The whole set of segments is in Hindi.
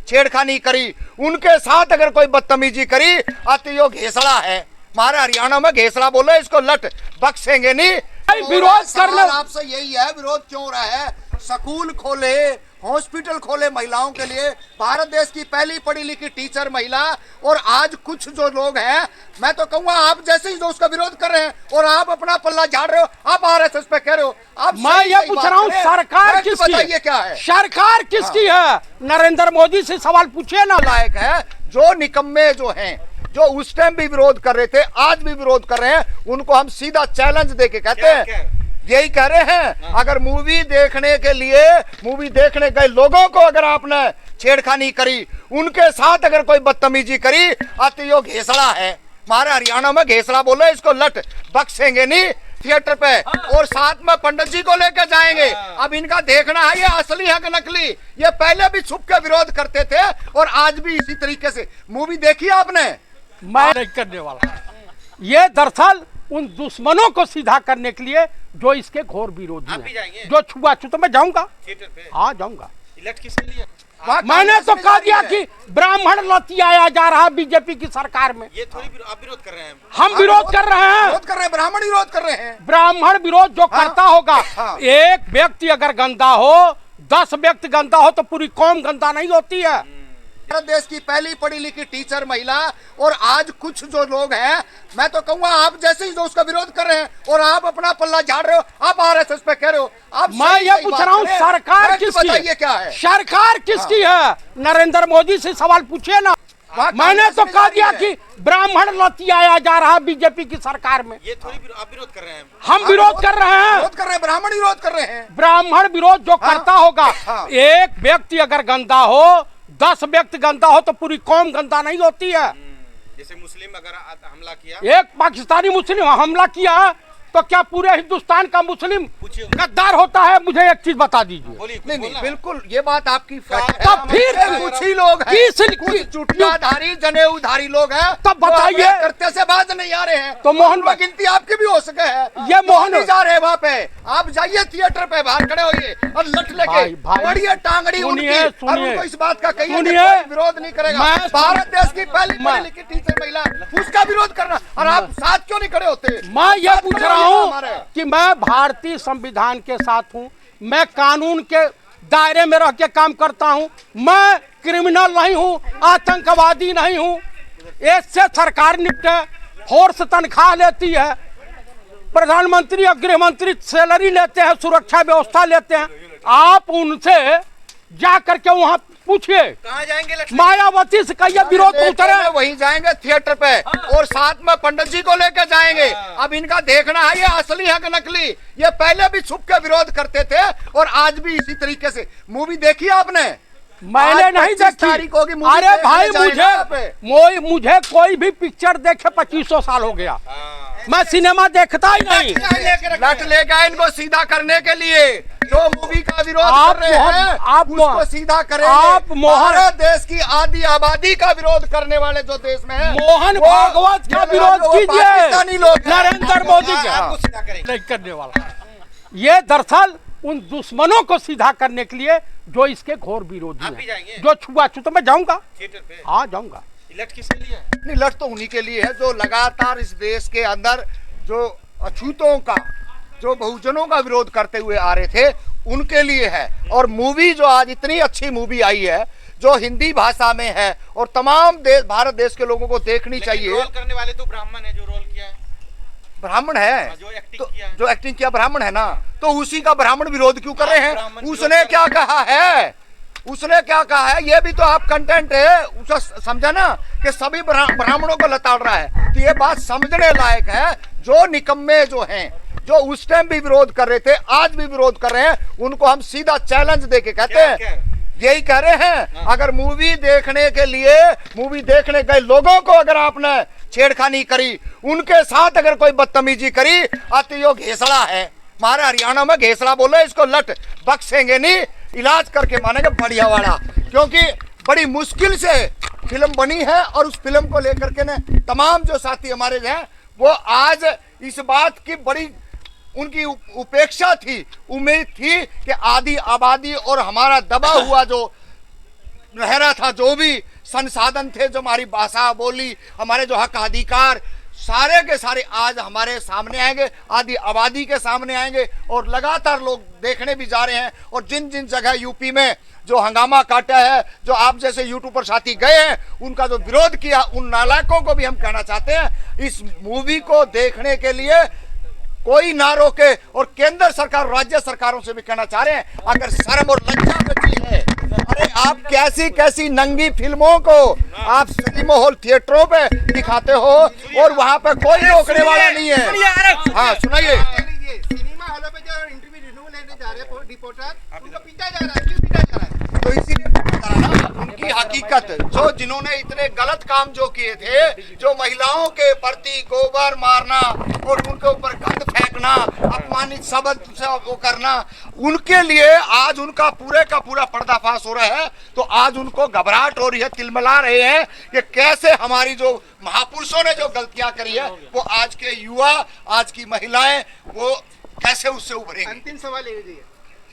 छेड़खानी करी, उनके साथ अगर कोई बदतमीजी करी तो यो घेसड़ा है। हमारे हरियाणा में घेसड़ा बोले, इसको लट बख्शेंगे नहीं। विरोध करना आपसे यही है, विरोध क्यों हो रहा है? स्कूल खोले, हॉस्पिटल खोले महिलाओं के लिए, भारत देश की पहली पढ़ी लिखी टीचर महिला, और आज कुछ जो लोग हैं, मैं तो कहूंगा आप जैसे ही जो उसका विरोध कर रहे हैं और आप अपना पल्ला झाड़ रहे हो, आप आरएसएस पे कह रहे हो। आप मैं ये पूछ रहा हूँ सरकार किसकी है? क्या है सरकार किसकी है? नरेंद्र मोदी से सवाल पूछिए ना। लायक है जो निकम्मे जो हैं, जो उस टाइम भी विरोध कर रहे थे, आज भी विरोध कर रहे हैं, उनको हम सीधा चैलेंज देके कहते हैं, यही कह रहे हैं, अगर मूवी देखने के लिए मूवी देखने गए लोगों को अगर आपने छेड़खानी करी, उनके साथ अगर कोई बदतमीजी करी तो यो घेसड़ा है। हमारे हरियाणा में घेसड़ा बोले, इसको लट बख्शेंगे नहीं थिएटर पे, और साथ में पंडित जी को लेकर जाएंगे। अब इनका देखना है ये असली है कि नकली। ये पहले भी छुप के विरोध करते थे और आज भी इसी तरीके से। मूवी देखी आपने? मैं नहीं करने वाला। ये दरअसल उन दुश्मनों को सीधा करने के लिए जो इसके घोर विरोधी हैं, जो छुआछूत। मैं जाऊंगा थिएटर पे, हाँ जाऊंगा। इलेक्ट किसके लिए? मैंने तो कह दिया कि ब्राह्मण लतियाया जा रहा है बीजेपी की सरकार में। ये थोड़ी आप विरोध कर रहे हैं। हम विरोध कर रहे हैं, ब्राह्मण विरोध कर रहे हैं। ब्राह्मण विरोध जो करता होगा, एक व्यक्ति अगर गंदा हो, 10 व्यक्ति गंदा हो तो पूरी कौम गंदा नहीं होती है। भारत देश की पहली पढ़ी लिखी टीचर महिला, और आज कुछ जो लोग हैं, मैं तो कहूंगा आप जैसे ही जो उसका विरोध कर रहे हैं और आप अपना पल्ला झाड़ रहे हो, आप आरएसएस पे कह रहे हो। आप मैं ये पूछ रहा हूँ सरकार किसकी है? क्या है सरकार किसकी है? नरेंद्र मोदी से सवाल पूछिए ना। मैंने तो कह दिया कि ब्राह्मण लतियाया जा रहा है बीजेपी की सरकार में। ये थोड़ी आप विरोध कर रहे हैं। हम विरोध कर रहे हैं, ब्राह्मण विरोध कर रहे हैं। ब्राह्मण विरोध जो करता होगा, एक व्यक्ति अगर गंदा हो, 10 व्यक्ति गंदा हो तो पूरी कौम गंदा नहीं होती है। जैसे मुस्लिम अगर हमला किया, एक पाकिस्तानी मुस्लिम हमला किया तो क्या पूरे हिंदुस्तान का मुस्लिम गद्दार होता है? मुझे एक चीज बता दीजिए। नहीं, बिल्कुल ये बात आपकी तब फिर कुछ ही लोग हैं, कुछ चुटियाधारी जनेऊधारी लोग हैं, तब बताइए करते से बाज नहीं आ रहे हैं। तो मोहन गिनती आपकी भी हो सके है, ये मोहन नहीं जा रहे वहाँ पे। आप जाइए थिएटर पे, बाहर खड़े होइए और लट लेके बढ़िए टांगड़ी उनकी, और उनको इस बात का कहिए विरोध नहीं करेगा। भारत देश की पहली पढ़ी लिखी टीचर महिला, उसका विरोध करना, और आप साथ क्यों नहीं खड़े होते? मैं ये पूछ रहा हूँ कि मैं भारतीय संविधान के साथ हूँ, मैं कानून के दायरे में रह के काम करता हूँ, मैं क्रिमिनल नहीं हूँ, आतंकवादी नहीं हूँ। इससे सरकार निपटे, फोर्स तनख्वाह लेती है, प्रधानमंत्री और गृह मंत्री सैलरी लेते हैं, सुरक्षा व्यवस्था लेते हैं। आप उनसे जा करके वहाँ पूछिए, कहाँ जाएंगे? मायावती से कहिए विरोध उतरे, वहीं जाएंगे थिएटर पे, और साथ में पंडित जी को लेकर जाएंगे। अब इनका देखना है ये असली है कि नकली। ये पहले भी छुप के विरोध करते थे और आज भी इसी तरीके से। मूवी देखी आपने? मैंने नहीं देखी। अरे भाई मुझे कोई भी पिक्चर देखे 2500 साल हो गया, मैं सिनेमा देखता ही नहीं। लट ले गए इनको सीधा करने के लिए, जो मूवी का विरोध कर रहे हैं आप उसको सीधा करेंगे। आप भारत देश की आधी आबादी का विरोध करने वाले जो देश में है, मोहन भागवत का विरोध कीजिए, लोग नरेंद्र मोदी का नहीं करने वाला। ये दरअसल उन दुश्मनों को सीधा करने के लिए जो इसके घोर विरोधी हैं, जो छुआछूत। मैं जाऊंगा थिएटर पे, हाँ जाऊंगा। इलेक्ट किसके लिए? नहीं, लट तो उन्हीं के लिए है जो लगातार इस देश के अंदर जो अछूतों का, जो बहुजनों का विरोध करते हुए आ रहे थे, उनके लिए है। और मूवी जो आज इतनी अच्छी मूवी आई है, जो हिंदी भाषा में है और तमाम भारत देश के लोगों को देखनी चाहिए। रोल करने वाले तो ब्राह्मण है, जो रोल किया है ब्राह्मण है, जो एक्टिंग किया है, जो एक्टिंग किया ब्राह्मण है ना, तो उसी का ब्राह्मण विरोध क्यों कर रहे हैं? उसने क्या कहा है? उसने क्या कहा है? ये भी तो आप कंटेंट है, उसका समझा ना कि सभी ब्राह्मणों को लताड़ रहा है। तो ये बात समझने लायक है। जो निकम्मे जो हैं, जो उस टाइम भी विरोध कर रहे थे, आज भी विरोध कर रहे हैं, उनको हम सीधा चैलेंज देके कहते हैं, यही कह रहे हैं, अगर मूवी देखने के लिए मूवी देखने गए लोगों को अगर आपने छेड़खानी करी, उनके साथ अगर कोई बदतमीजी करी तो यो घेसड़ा है। हमारे हरियाणा में घेसड़ा बोले, इसको लट बख्शेंगे नहीं, इलाज करके मानेंगे बढ़िया वाला। क्योंकि बड़ी मुश्किल से फिल्म बनी है, और उस फिल्म को लेकर के ना तमाम जो साथी हमारे हैं, वो आज इस बात की बड़ी उनकी उपेक्षा थी, उम्मीद थी कि आधी आबादी और हमारा दबा हुआ जो रह रहा था, जो भी संसाधन थे, जो हमारी भाषा बोली, हमारे जो हक अधिकार, सारे के सारे आज हमारे सामने आएंगे, आधी आबादी के सामने आएंगे। और लगातार लोग देखने भी जा रहे हैं। और जिन जिन जगह यूपी में जो हंगामा काटा है, जो आप जैसे यूट्यूबर साथी गए हैं, उनका जो विरोध किया, उन नालायकों को भी हम कहना चाहते हैं, इस मूवी को देखने के लिए कोई ना रोके। और केंद्र सरकार, राज्य सरकारों से भी कहना चाह रहे हैं, अगर शर्म और लज्जा बची है, अरे आप कैसी कैसी नंगी फिल्मों को आप सिनेमा हॉल थिएटरों पे दिखाते हो और वहां पे कोई रोकने वाला नहीं है। हाँ सुनाइए। सिनेमा हॉलों पे जो इंटरव्यू रिन्यू लेने जा रहे हैं रिपोर्टर, उनको पीटा जा रहा है। क्यों पीटा जा रहा है? तो इसीलिए बता रहा ना, उनकी हकीकत, जो जिन्होंने इतने गलत काम जो किए थे, जो महिलाओं के प्रति गोबर मारना और उनके ऊपर गंद फेंकना, अपमानित शब्द से वो करना, उनके लिए आज उनका पूरे का पूरा पर्दाफाश हो रहा है। तो आज उनको घबराहट हो रही है, तिलमिला रहे हैं कि कैसे हमारी जो महापुरुषों ने जो गलतियां करी है, वो आज के युवा, आज की महिलाएं, वो कैसे उससे उभरेंगे। अंतिम सवाल ये है,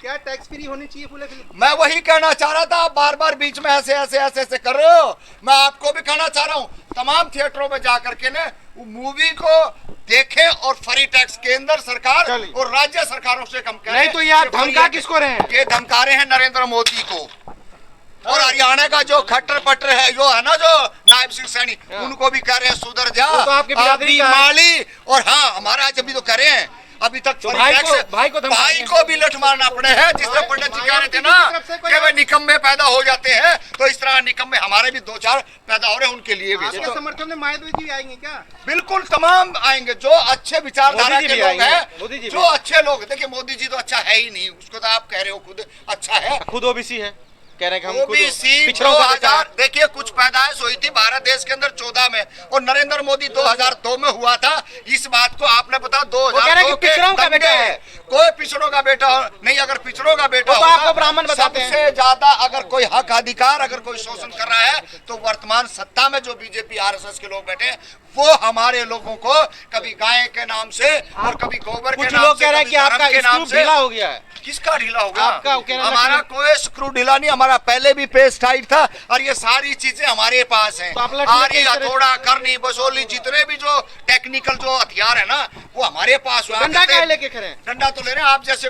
क्या टैक्स फ्री होनी चाहिए पूरे फिल्म? मैं वही कहना चाह रहा था, आप बार बार बीच में ऐसे ऐसे ऐसे ऐसे कर रहे हो। मैं आपको भी कहना चाह रहा हूँ, तमाम थिएटरों में जा करके ने मूवी को देखें और फ्री टैक्स केंद्र सरकार और राज्य सरकारों से कम करें। नहीं तो ये आप धमका किसको रहे हैं? ये धमका रहे हैं नरेंद्र मोदी को। और हरियाणा का जो खट्टर पट्टर है, जो है ना, जो नायब सिंह सैनी, उनको भी कह रहे हैं सुधर जा। वो तो आपके बिरादरी का है। माली और हाँ, हमारा जब भी तो करे हैं अभी तक तो भाई को भी लठ मारना पड़े हैं। जिस तरह पंडित जी कह रहे थे ना कि वे निकम्मे पैदा हो जाते हैं, तो इस तरह निकम्मे हमारे भी दो चार पैदा हो रहे हैं, उनके लिए भी। आपके समर्थन में मायावती भी आएंगे क्या? बिल्कुल तमाम आएंगे, जो अच्छे विचारधारा के लोग हैं, जो अच्छे लोग। देखिए मोदी जी तो अच्छा है ही नहीं, उसको तो आप कह रहे हो खुद अच्छा है, खुद ओबीसी है, कह रहे हैं कि हम खुद ओबीसी पिछड़ों का बेटा है। देखिए कुछ पैदाइश हुई थी भारत देश के अंदर 14 में और नरेंद्र मोदी 2002 में हुआ था। इस बात को आपने बता, 2002 के पिछड़ों का बेटा है। कोई पिछड़ों का बेटा नहीं, अगर पिछड़ों का बेटा तो आपको ब्राह्मण बताते हैं। सबसे ज्यादा अगर कोई हक अधिकार, अगर कोई शोषण कर रहा है, तो वर्तमान सत्ता में जो बीजेपी आरएसएस के लोग बैठे हैं, वो हमारे लोगों को कभी गाय के नाम से और कभी गोबर के नाम से, कुछ लोग कह रहे हैं कि आपका स्क्रू ढीला हो गया है। किसका ढीला होगा? आपका कहना हमारा कोई स्क्रू ढीला नहीं, हमारा पहले भी पेज टाइट था और ये सारी चीजें हमारे पास हैं। तो आप लड़के आरी, हथौड़ा, करनी, बसोली, जितने भी जो टेक्निकल जो हथियार है ना, वो हमारे पास हुआ। डंडा क्या लेके खड़े हैं? डंडा तो ले रहे हैं, आप जैसे